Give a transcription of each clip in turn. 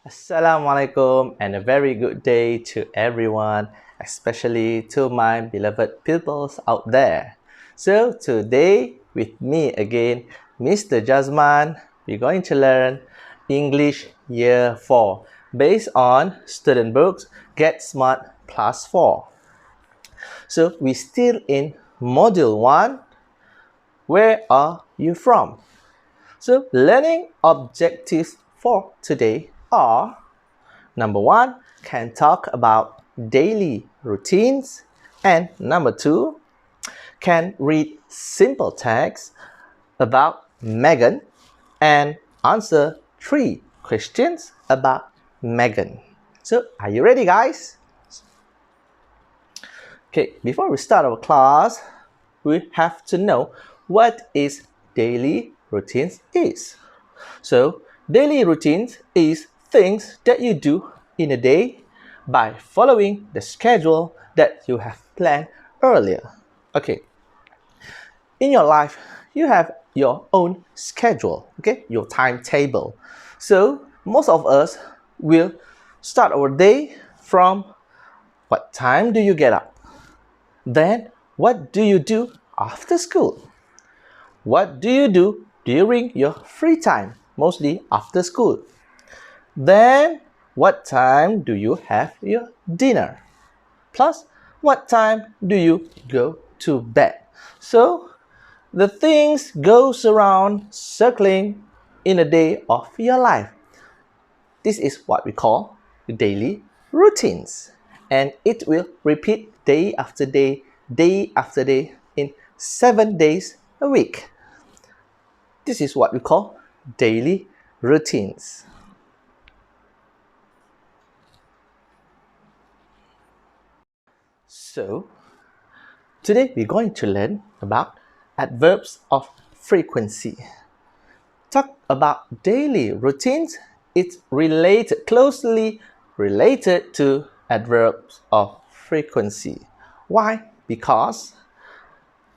Assalamualaikum and a very good day to everyone, especially to my beloved pupils out there. So today with me again, Mr. Jazman, we're going to learn English Year 4 based on student books Get Smart Plus 4. So we're still in Module 1. Where are you from? So learning objectives for today are: number 1, can talk about daily routines, and number 2, can read simple text about Megan and answer 3 questions about Megan. So are you ready, guys? Okay, before we start our class, we have to know what is daily routines is. So daily routines is things that you do in a day by following the schedule that you have planned earlier. Okay, in your life you have your own schedule, okay, your timetable. So most of us will start our day from what time do you get up? Then what do you do after school? What do you do during your free time, mostly after school? Then, what time do you have your dinner? Plus, what time do you go to bed? So, the things goes around circling in a day of your life. This is what we call daily routines. And it will repeat day after day in 7 days a week. This is what we call daily routines. So, today we're going to learn about adverbs of frequency. Talk about daily routines. It's closely related to adverbs of frequency. Why? Because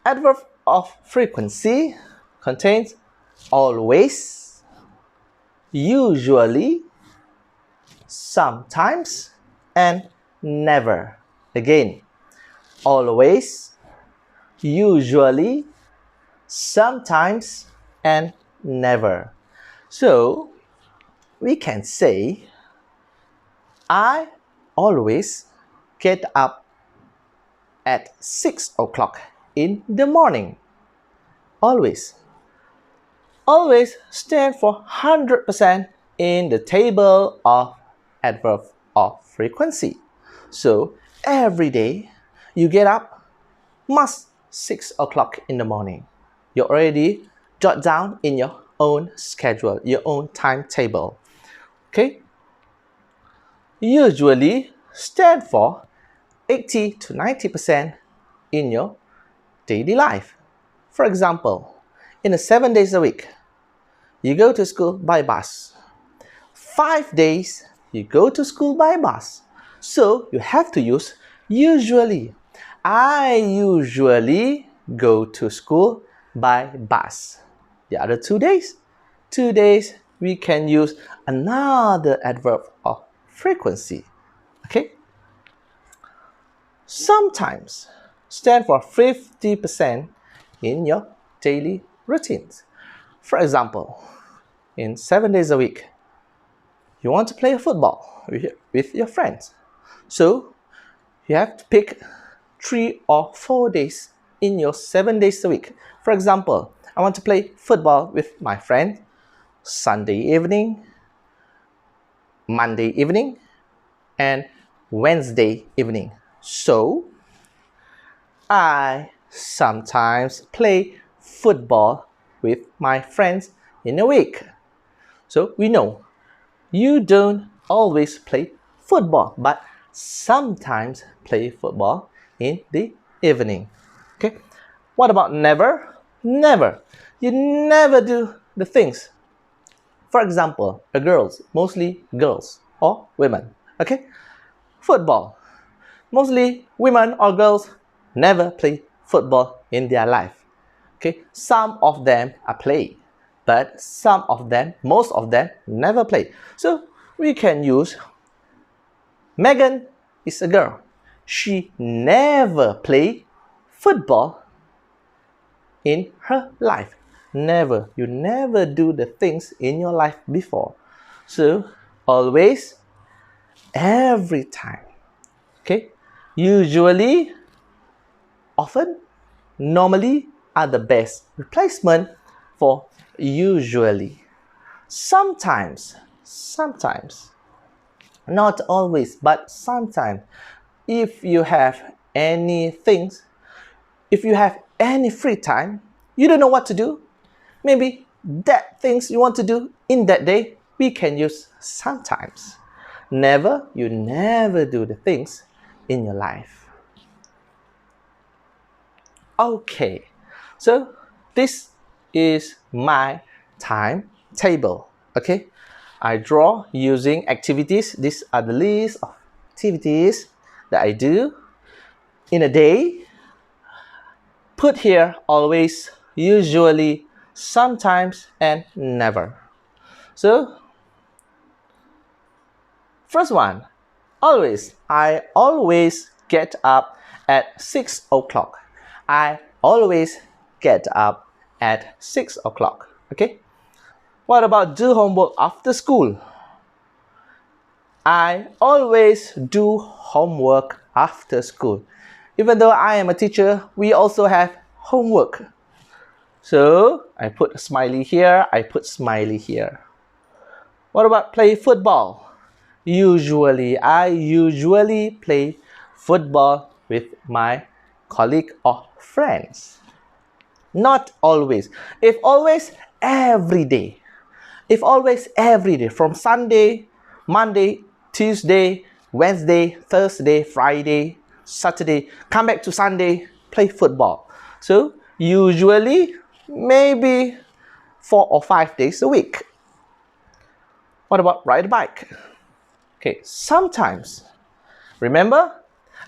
adverb of frequency contains always, usually, sometimes, and never. Again, always, usually, sometimes, and never. So, we can say, I always get up at 6 o'clock in the morning. Always. Always stand for 100% in the table of adverb of frequency. So, every day you get up must 6 o'clock in the morning. You already jot down in your own schedule, your own timetable. Okay? Usually stand for 80 to 90% in your daily life. For example, in 7 days a week, you go to school by bus. 5 days, you go to school by bus. So you have to use usually. I usually go to school by bus. The other 2 days? 2 days, we can use another adverb of frequency. Okay? Sometimes stand for 50% in your daily routines. For example, in 7 days a week, you want to play football with your friends. So, you have to pick 3 or 4 days in your 7 days a week. For example, I want to play football with my friend Sunday evening, Monday evening, and Wednesday evening. So, I sometimes play football with my friends in a week. So, we know you don't always play football, but sometimes play football in the evening. Okay? What about never? Never. You never do the things. For example, mostly girls or women. Okay? Football. Mostly women or girls never play football in their life. Okay? Some of them are play, but most of them never play. So we can use Megan is a girl. She never play football in her life. Never. You never do the things in your life before. So always, every time. Okay? Usually, often, normally are the best replacement for usually. Sometimes, not always, but sometimes, if you have any things, if you have any free time, you don't know what to do, maybe that things you want to do in that day, we can use sometimes. Never, you never do the things in your life. Okay, so this is my timetable. Okay, I draw using activities. These are the list of activities that I do in a day. Put here always, usually, sometimes, and never. So, first one, always. I always get up at 6 o'clock. I always get up at 6 o'clock. Okay? What about do homework after school? I always do homework after school. Even though I am a teacher, we also have homework. So, I put a smiley here, I put smiley here. What about play football? I usually play football with my colleague or friends. Not always. If always, every day. If always, every day. From Sunday, Monday, Tuesday, Wednesday, Thursday, Friday, Saturday. Come back to Sunday, play football. So, usually, maybe 4 or 5 days a week. What about ride a bike? Okay, sometimes. Remember,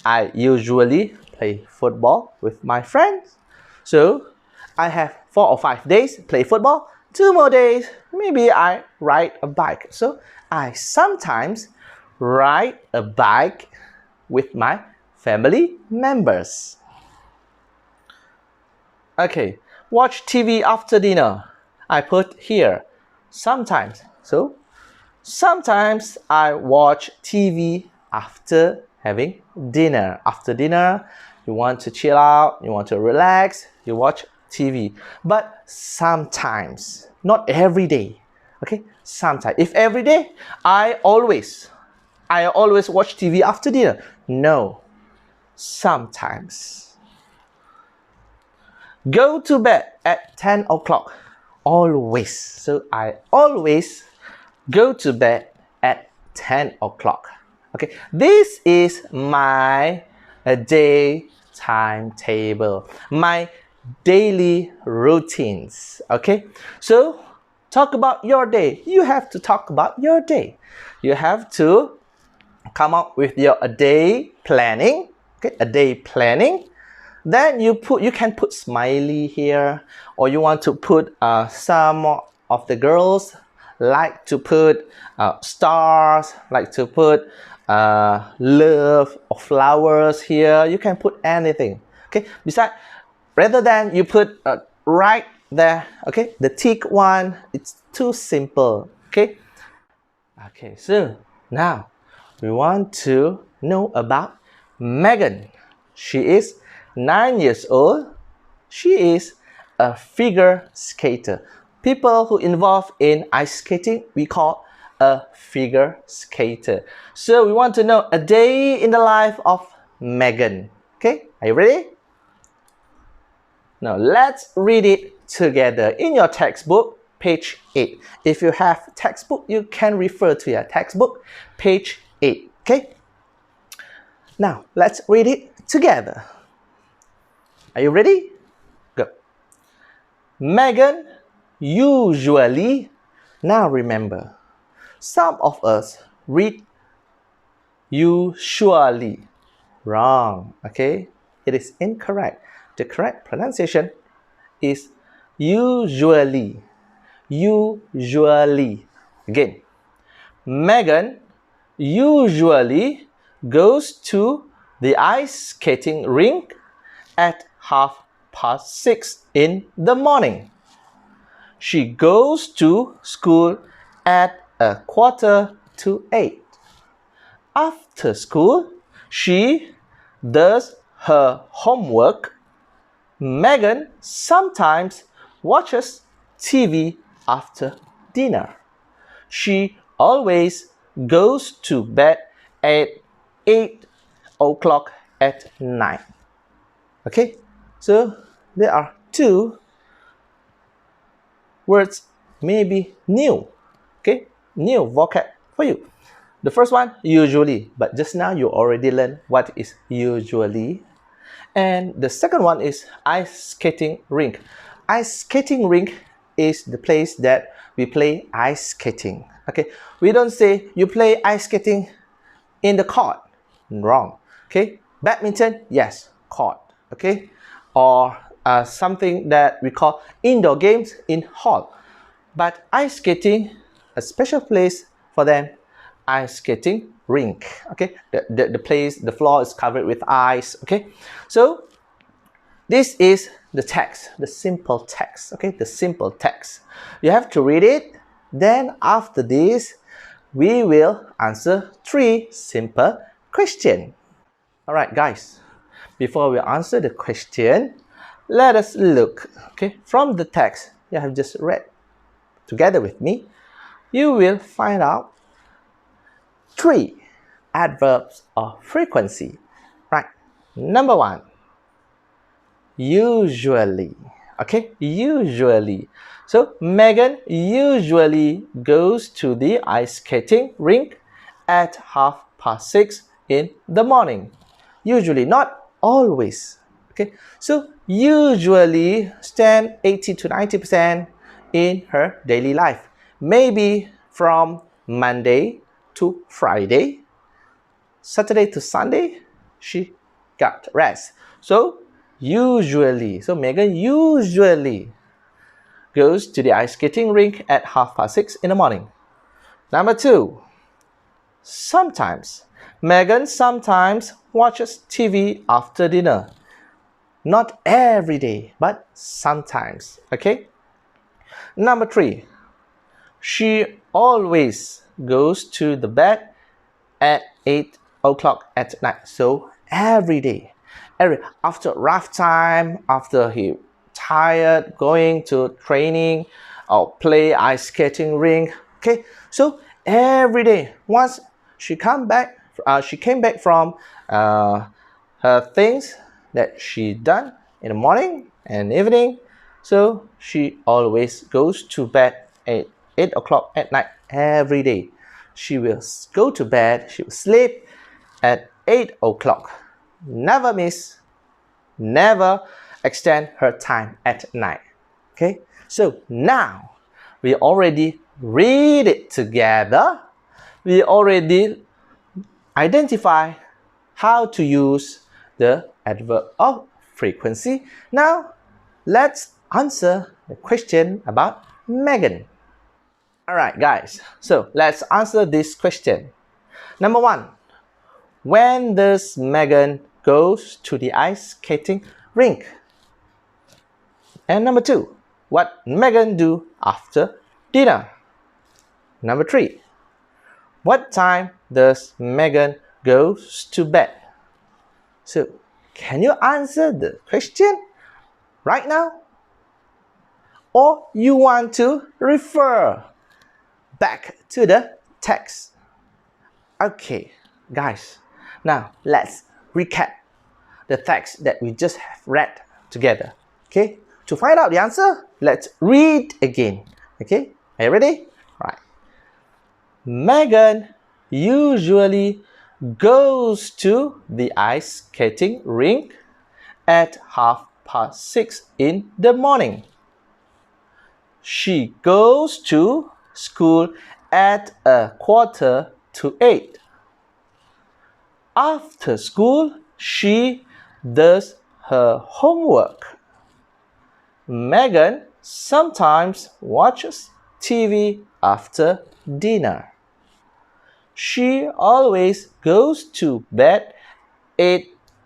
I usually play football with my friends. So, I have 4 or 5 days play football. 2 more days, maybe I ride a bike. So, I sometimes ride a bike with my family members. Okay, watch TV after dinner. I put here, sometimes. So, sometimes I watch TV after having dinner. After dinner, you want to chill out, you want to relax, you watch TV. But sometimes, not every day. Okay, sometimes. If every day, I always watch TV after dinner. No, sometimes. Go to bed at 10 o'clock. Always. So I always go to bed at 10 o'clock. Okay, this is my day timetable, my daily routines. Okay, so talk about your day. You have to talk about your day. You have to come up with your day planning. Okay, a day planning. Then you can put smiley here, or you want to put some of the girls like to put stars, like to put love or flowers here. You can put anything. Okay. Besides, rather than you put right there. Okay. The tick one, it's too simple. Okay. Okay. So now we want to know about Megan. She is 9 years old. She is a figure skater. People who involve in ice skating, we call a figure skater. So we want to know a day in the life of Megan. Okay, are you ready? Now let's read it together in your textbook, page 8. If you have textbook, you can refer to your textbook, page 8. Okay? Now let's read it together. Are you ready? Go. Megan usually. Now remember, some of us read usually. Wrong. Okay? It is incorrect. The correct pronunciation is usually. Usually. Again. Megan usually goes to the ice skating rink at 6:30 in the morning. She goes to school at 7:45. After school, she does her homework. Megan sometimes watches TV after dinner. She always goes to bed at 8 o'clock at night. Okay, so there are two words, maybe new. Okay, new vocab for you. The first one, usually, but just now you already learned what is usually. And the second one is ice skating rink. Ice skating rink is the place that we play ice skating. Okay, we don't say you play ice skating in the court. Wrong. Okay, badminton, yes, court. Okay, or something that we call indoor games in hall. But ice skating, a special place for them, ice skating rink. Okay, the place, the floor is covered with ice. Okay, so this is the text, the simple text. Okay, the simple text. You have to read it. Then after this, we will answer 3 simple questions. All right, guys. Before we answer the question, let us look. Okay, from the text you have just read together with me, you will find out 3 adverbs of frequency. Right. Number 1, usually. Okay, usually. So Megan usually goes to the ice skating rink at 6:30 in the morning. Usually, not always. Okay, so usually stand 80 to 90% in her daily life. Maybe from Monday to Friday, Saturday to Sunday, she got rest. So usually, so Megan usually goes to the ice skating rink at 6:30 in the morning. Number 2, sometimes. Megan sometimes watches TV after dinner. Not every day, but sometimes. Okay? Number 3, she always goes to the bed at 8 o'clock at night. So every day. After rough time, after he tired going to training or play ice skating rink. Okay, so every day, once she came back from her things that she done in the morning and evening, so she always goes to bed at 8 o'clock at night every day. She will go to bed, she will sleep at 8 o'clock. Never miss, never extend her time at night. Okay, so now we already read it together. We already identify how to use the adverb of frequency. Now let's answer the question about Megan. Alright guys, so let's answer this question. Number 1, when does Megan goes to the ice skating rink? And number 2, what Megan do after dinner? Number 3, what time does Megan goes to bed? So, can you answer the question right now? Or you want to refer back to the text? Okay, guys, now let's recap the text that we just have read together. Okay, to find out the answer, let's read again. Okay, are you ready? Right. Megan usually goes to the ice skating rink at 6:30 in the morning. She goes to school at 7:45. After school, she does her homework. Megan sometimes watches TV after dinner. She always goes to bed at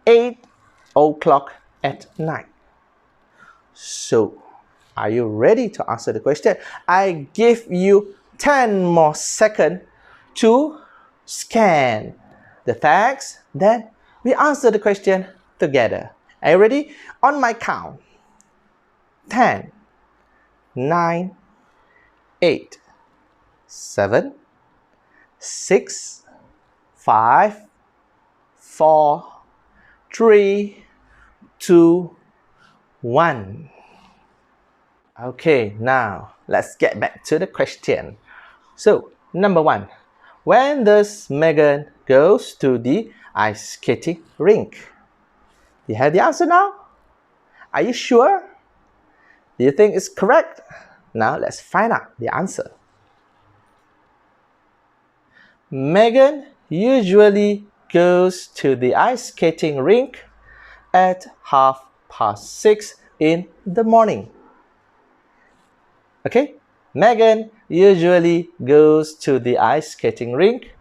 8 o'clock at night. So, are you ready to answer the question? I give you 10 more seconds to scan the text. Then we answer the question together. Are you ready? On my count. 10, 9, 8, 7, 6, 5, 4, 3, 2, 1. Okay, now let's get back to the question. So, number 1. When does Megan goes to the ice skating rink? You have the answer now? Are you sure? Do you think it's correct? Now let's find out the answer. Megan usually goes to the ice skating rink at 6:30 in the morning. Okay? Megan usually goes to the ice skating rink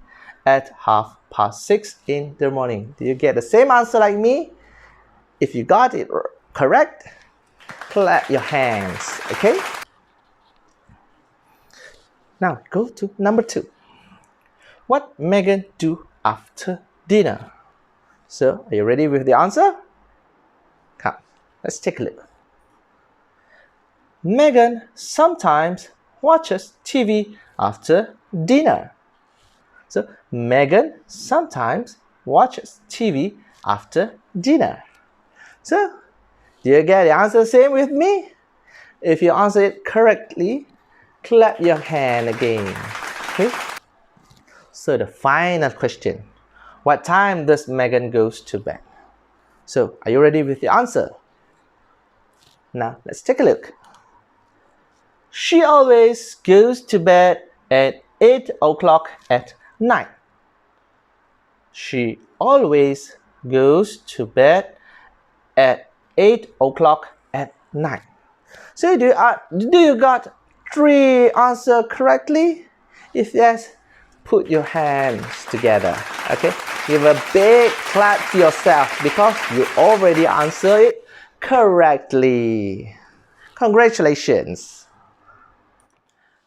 at 6:30 in the morning. Do you get the same answer like me? If you got it correct, clap your hands. Okay? Now go to number 2. What Megan do after dinner? So, are you ready with the answer? Come, let's take a look. Megan sometimes watches TV after dinner. So, Megan sometimes watches TV after dinner. So, do you get the answer same with me? If you answer it correctly, clap your hand again. Okay? So, the final question. What time does Megan goes to bed? So, are you ready with the answer? Now, let's take a look. She always goes to bed at 8 o'clock at night. She always goes to bed at 8 o'clock at night. So do you got 3 answers correctly? If yes, put your hands together. Okay? Give a big clap to yourself because you already answered it correctly. Congratulations.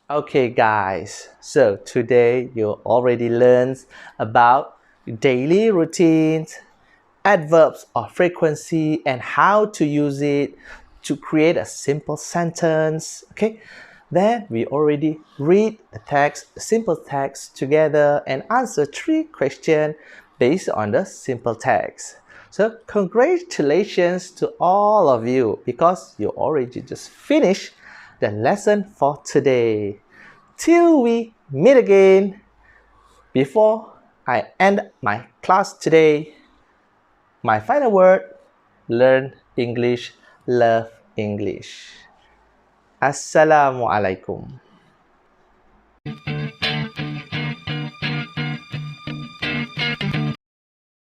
Okay guys, so today you already learned about daily routines, adverbs of frequency and how to use it to create a simple sentence. Okay, then we already read the text, simple text together and answer 3 questions based on the simple text. So congratulations to all of you because you already just finished the lesson for today. Till we meet again, before I end my class today, my final word, learn English, love English. Assalamualaikum.